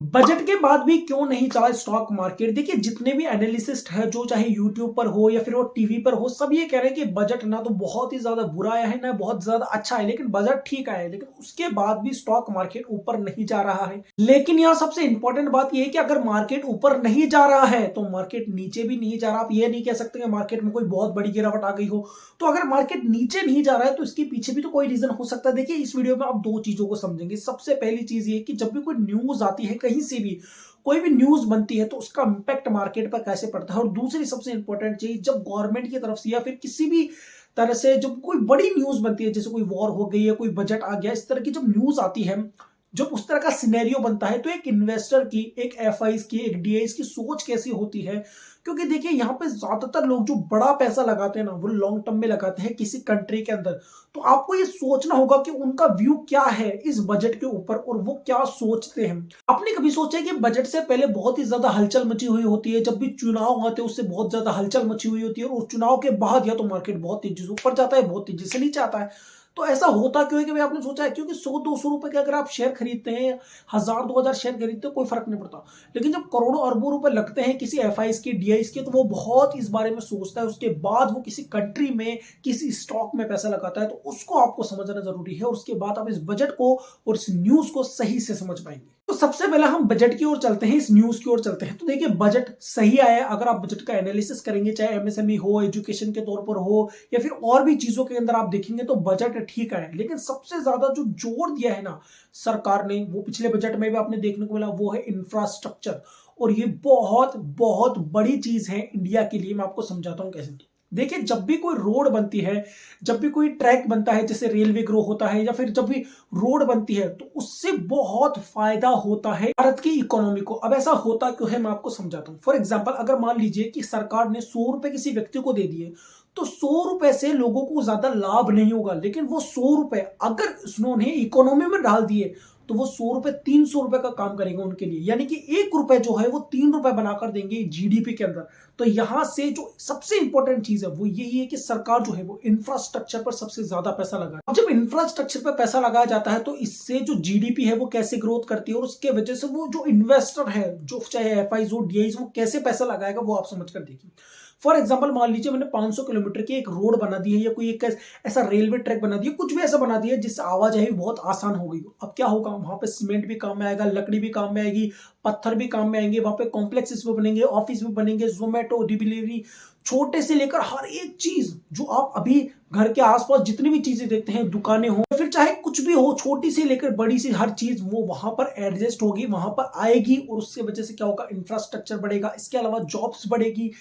Budget के बाद भी क्यों नहीं चला स्टॉक मार्केट। देखिए जितने भी एनालिसिस्ट है, जो चाहे यूट्यूब पर हो या फिर वो टीवी पर हो, सब ये कह रहे हैं कि बजट ना तो बहुत ही ज्यादा बुरा आया है ना बहुत ज्यादा अच्छा है, लेकिन बजट ठीक आया है। लेकिन उसके बाद भी स्टॉक मार्केट ऊपर नहीं जा रहा है। लेकिन यहाँ सबसे इंपॉर्टेंट बात यह है कि अगर मार्केट ऊपर नहीं जा रहा है तो मार्केट नीचे भी नहीं जा रहा। आप ये नहीं कह सकते कि मार्केट में कोई बहुत बड़ी गिरावट आ गई हो। तो अगर मार्केट नीचे नहीं जा रहा है तो इसके पीछे भी तो कोई रीजन हो सकता है। देखिए इस वीडियो में आप दो चीजों को समझेंगे। सबसे पहली चीज ये कि जब भी कोई न्यूज आती है, कहीं से भी कोई भी न्यूज बनती है, तो उसका इंपैक्ट मार्केट पर कैसे पड़ता है। और दूसरी सबसे इंपॉर्टेंट चीज, जब गवर्नमेंट की तरफ से या फिर किसी भी तरह से जब कोई बड़ी न्यूज बनती है, जैसे कोई वॉर हो गई है, कोई बजट आ गया, इस तरह की जब न्यूज आती है, जब उस तरह का सिनेरियो बनता है, तो एक इन्वेस्टर की, एक एफआईज की, एक डीआईज की सोच कैसी होती है। क्योंकि देखिए यहाँ पे ज्यादातर लोग जो बड़ा पैसा लगाते हैं ना, वो लॉन्ग टर्म में लगाते हैं किसी कंट्री के अंदर। तो आपको ये सोचना होगा कि उनका व्यू क्या है इस बजट के ऊपर और वो क्या सोचते हैं। आपने कभी सोचा है कि बजट से पहले बहुत ही ज्यादा हलचल मची हुई होती है, जब भी चुनाव आते हैं उससे बहुत ज्यादा हलचल मची हुई होती है, और चुनाव के बाद या तो मार्केट बहुत तेजी से ऊपर जाता है, बहुत तेजी से नीचे आता है। तो ऐसा होता क्यों है कि भाई आपने सोचा है? क्योंकि 100-200 रुपए के अगर आप शेयर खरीदते हैं, 1000-2000 शेयर खरीदते हैं, कोई फर्क नहीं पड़ता। लेकिन जब करोड़ों अरबों रुपए लगते हैं किसी एफआईज के, डीआईज के, तो वो बहुत इस बारे में सोचता है। उसके बाद वो किसी कंट्री में किसी स्टॉक में पैसा लगाता है, तो उसको आपको समझना जरूरी है। और उसके बाद आप इस बजट को और इस न्यूज को सही से समझ पाएंगे। तो सबसे पहले हम बजट की ओर चलते हैं, इस न्यूज की ओर चलते हैं। तो देखिए बजट सही आया। अगर आप बजट का एनालिसिस करेंगे, चाहे एमएसएमई हो, एजुकेशन के तौर पर हो, या फिर और भी चीजों के अंदर आप देखेंगे, तो बजट ठीक आया। लेकिन सबसे ज्यादा जो जोर दिया है ना सरकार ने, वो पिछले बजट में भी आपने देखने को मिला, वो है इंफ्रास्ट्रक्चर। और ये बहुत बहुत बड़ी चीज है इंडिया के लिए। मैं आपको समझाता हूं कैसे। देखिए जब भी कोई रोड बनती है, जब भी कोई ट्रैक बनता है, जैसे रेलवे ग्रो होता है, या फिर जब भी रोड बनती है, तो उससे बहुत फायदा होता है भारत की इकोनॉमी को। अब ऐसा होता क्यों है, मैं आपको समझाता हूं। फॉर एग्जांपल, अगर मान लीजिए कि सरकार ने 100 रुपए किसी व्यक्ति को दे दिए, तो 100 रुपए से लोगों को ज्यादा लाभ नहीं होगा। लेकिन वो 100 रुपए अगर उन्होंने इकोनॉमी में डाल दिए, तो वो 100 रुपए 300 रुपए का काम करेंगे उनके लिए। यानी कि 1 रुपए जो है वो 3 रुपए बनाकर देंगे जीडीपी के अंदर। तो यहां से जो सबसे इंपॉर्टेंट चीज है वो यही है कि सरकार जो है वो इंफ्रास्ट्रक्चर पर सबसे ज्यादा पैसा लगाए। अब जब इंफ्रास्ट्रक्चर पर पैसा लगाया जाता है, तो इससे जो जीडीपी है वो कैसे ग्रोथ करती है, और उसके वजह से वो जो इन्वेस्टर है, जो चाहे एफआईज हो, डीआईज, वो कैसे पैसा लगाएगा, वो आप समझ कर देखिए। फॉर एग्जाम्पल, मान लीजिए मैंने 500 किलोमीटर की एक रोड बना दी है, या कोई एक ऐसा रेलवे ट्रैक बना दिया, कुछ भी ऐसा बना दिया जिससे आवाजाही बहुत आसान हो गई। अब क्या होगा, वहां पे सीमेंट भी काम में आएगा, लकड़ी भी काम में आएगी, पत्थर भी काम में आएंगे, वहां पे कॉम्प्लेक्सेस भी बनेंगे, ऑफिस भी बनेंगे, जोमेटो डिलीवरी, छोटे से लेकर हर एक चीज जो आप अभी घर के आसपास जितनी भी चीजें देखते हैं, दुकानें हो, फिर चाहे कुछ भी हो, छोटी सी लेकर बड़ी सी हर चीज वो वहां पर एडजस्ट होगी, वहां पर आएगी। और उसके वजह से क्या होगा, इंफ्रास्ट्रक्चर बढ़ेगा, इसके अलावा जॉब्स बढ़ेगी।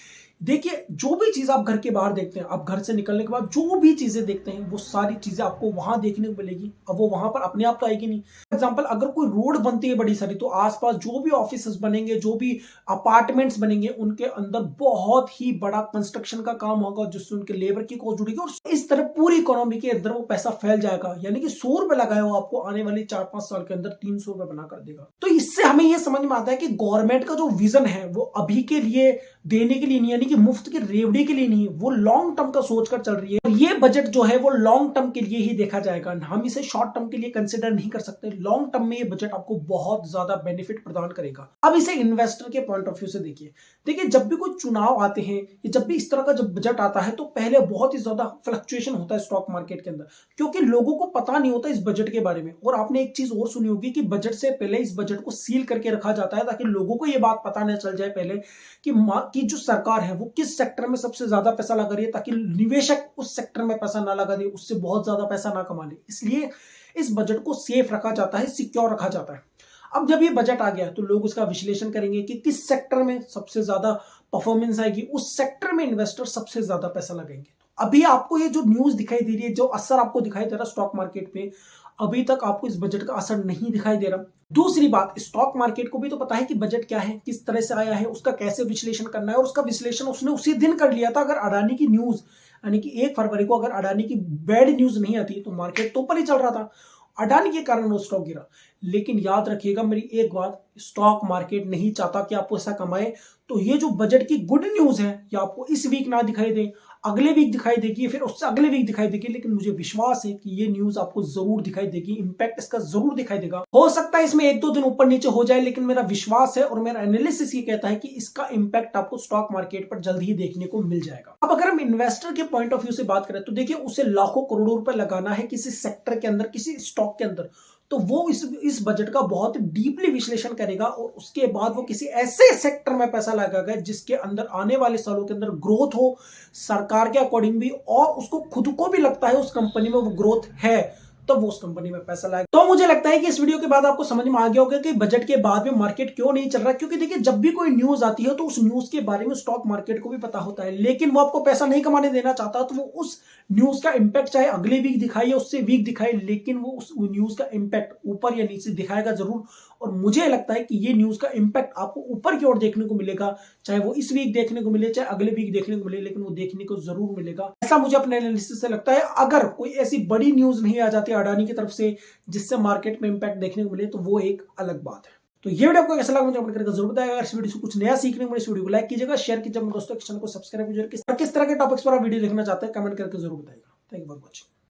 देखिए जो भी चीज आप घर के बाहर देखते हैं, आप घर से निकलने के बाद जो भी चीजें देखते हैं, वो सारी चीजें आपको वहां देखने को मिलेगी। अब वो वहां पर अपने आप तो आएगी नहीं। फॉर एग्जाम्पल, अगर कोई रोड बनती है बड़ी सारी, तो आसपास जो भी ऑफिस बनेंगे, जो भी अपार्टमेंट्स बनेंगे, उनके अंदर बहुत ही बड़ा कंस्ट्रक्शन का काम होगा, जिससे उनके लेबर की कॉस्ट जुड़ेगी, और इस तरह पूरी इकोनॉमी के अंदर वो पैसा फैल जाएगा। यानी कि 100 रुपए लगाया हो, आपको आने वाले 4-5 साल के अंदर 300 रुपए बना कर देगा। तो इससे हमें यह समझ में आता है कि गवर्नमेंट का जो विजन है वो अभी के लिए देने के लिए नहीं, यानी कि मुफ्त की रेवड़ी के लिए नहीं, वो लॉन्ग टर्म का सोचकर चल रही है। और ये बजट जो है वो लॉन्ग टर्म के लिए ही देखा जाएगा। हम इसे शॉर्ट टर्म के लिए कंसिडर नहीं कर सकते। लॉन्ग टर्म में ये बजट आपको बहुत ज्यादा बेनिफिट प्रदान करेगा। अब इसे इन्वेस्टर के पॉइंट ऑफ व्यू से देखिए। देखिए जब भी कोई चुनाव आते हैं, या जब भी इस तरह का जब बजट आता है, तो पहले बहुत ही ज्यादा फ्लक्चुएशन होता है स्टॉक मार्केट के अंदर, क्योंकि लोगों को पता नहीं होता इस बजट के बारे में। और आपने एक चीज और सुनी होगी कि बजट से पहले इस बजट को सील करके रखा जाता है, ताकि लोगों को यह बात पता न चल जाए पहले कि जो सरकार है वो किस सेक्टर में सबसे ज्यादा पैसा लगा रही है, ताकि निवेशक उस सेक्टर में पैसा ना लगा दे, उससे बहुत ज्यादा पैसा ना कमा ले। इसलिए इस बजट को सेफ रखा जाता है, सिक्योर रखा जाता है। अब जब ये बजट आ गया, तो लोग उसका विश्लेषण करेंगे कि किस सेक्टर में सबसे ज्यादा परफॉर्मेंस आएगी, उस सेक्टर में इन्वेस्टर सबसे ज्यादा पैसा लगाएंगे। अभी आपको ये जो न्यूज दिखाई दे रही है, जो असर आपको दिखाई दे रहा है स्टॉक मार्केट पे, अभी तक आपको इस बजट का असर नहीं दिखाई दे रहा। दूसरी बात, स्टॉक मार्केट को भी तो पता है कि बजट क्या है, किस तरह से आया है, उसका कैसे विश्लेषण करना है, और उसका विश्लेषण उसने उसी दिन कर लिया था। अगर अडानी की न्यूज, यानी कि 1 फरवरी को अगर अडानी की बैड न्यूज नहीं आती, तो मार्केट तो ऊपर ही चल रहा था। अडानी के कारण वो स्टॉक गिरा। लेकिन याद रखिएगा मेरी एक बात, स्टॉक मार्केट नहीं चाहता कि आप पैसा कमाए। तो ये जो बजट की गुड न्यूज है ये आपको इस वीक ना दिखाई दे, अगले वीक दिखाई देगी, फिर उससे अगले वीक दिखाई देगी, लेकिन मुझे विश्वास है कि ये न्यूज आपको जरूर दिखाई देगी, इंपैक्ट इसका जरूर दिखाई देगा। हो सकता है इसमें 1-2 दिन ऊपर नीचे हो जाए, लेकिन मेरा विश्वास है और मेरा एनालिसिस ये कहता है कि इसका इंपैक्ट आपको स्टॉक मार्केट पर जल्द ही देखने को मिल जाएगा। अब अगर हम इन्वेस्टर के पॉइंट ऑफ व्यू से बात करें तो देखिए, उसे लाखों करोड़ों रुपए लगाना है किसी सेक्टर के अंदर, किसी स्टॉक के अंदर, तो वो इस बजट का बहुत डीपली विश्लेषण करेगा और उसके बाद वो किसी ऐसे सेक्टर में पैसा लगाएगा जिसके अंदर आने वाले सालों के अंदर ग्रोथ हो, सरकार के अकॉर्डिंग भी, और उसको खुद को भी लगता है उस कंपनी में वो ग्रोथ है, तो वो उस कंपनी में पैसा लाएगा। तो मुझे लगता है कि इस वीडियो के बाद आपको समझ में आ गया होगा कि बजट के बाद में मार्केट क्यों नहीं चल रहा, क्योंकि देखिए जब भी कोई न्यूज आती है तो उस न्यूज के बारे में स्टॉक मार्केट को भी पता होता है, लेकिन वो आपको पैसा नहीं कमाने देना चाहता, तो वो उस न्यूज का इंपैक्ट चाहे अगले वीक दिखाई या उससे वीक दिखाई, लेकिन वो उस न्यूज का इंपैक्ट ऊपर या नीचे दिखाएगा जरूर। और मुझे लगता है कि ये न्यूज का इंपैक्ट आपको ऊपर की ओर देखने को मिलेगा, चाहे वो इस वीक देखने को मिले चाहे अगले वीक देखने को मिले, लेकिन वो देखने को जरूर मिलेगा, ऐसा मुझे अपने एनालिसिस से लगता है। अगर कोई ऐसी बड़ी न्यूज नहीं आ जाती अडानी की तरफ से जिससे मार्केट में इंपैक्ट देखने को मिले, तो वो एक अलग बात है। तो ये वीडियो आपको कैसा लगा मुझे कमेंट करके जरूर बताएगा। अगर इस वीडियो से कुछ नया सीखने को मिले इस वीडियो को लाइक कीजिएगा, शेयर कीजिएगा दोस्तों, चैनल को सब्सक्राइब कीजिएगा। किस तरह के टॉपिक्स पर आप वीडियो देखना चाहते हैं कमेंट करके जरूर बताएगा। Thank you for watching.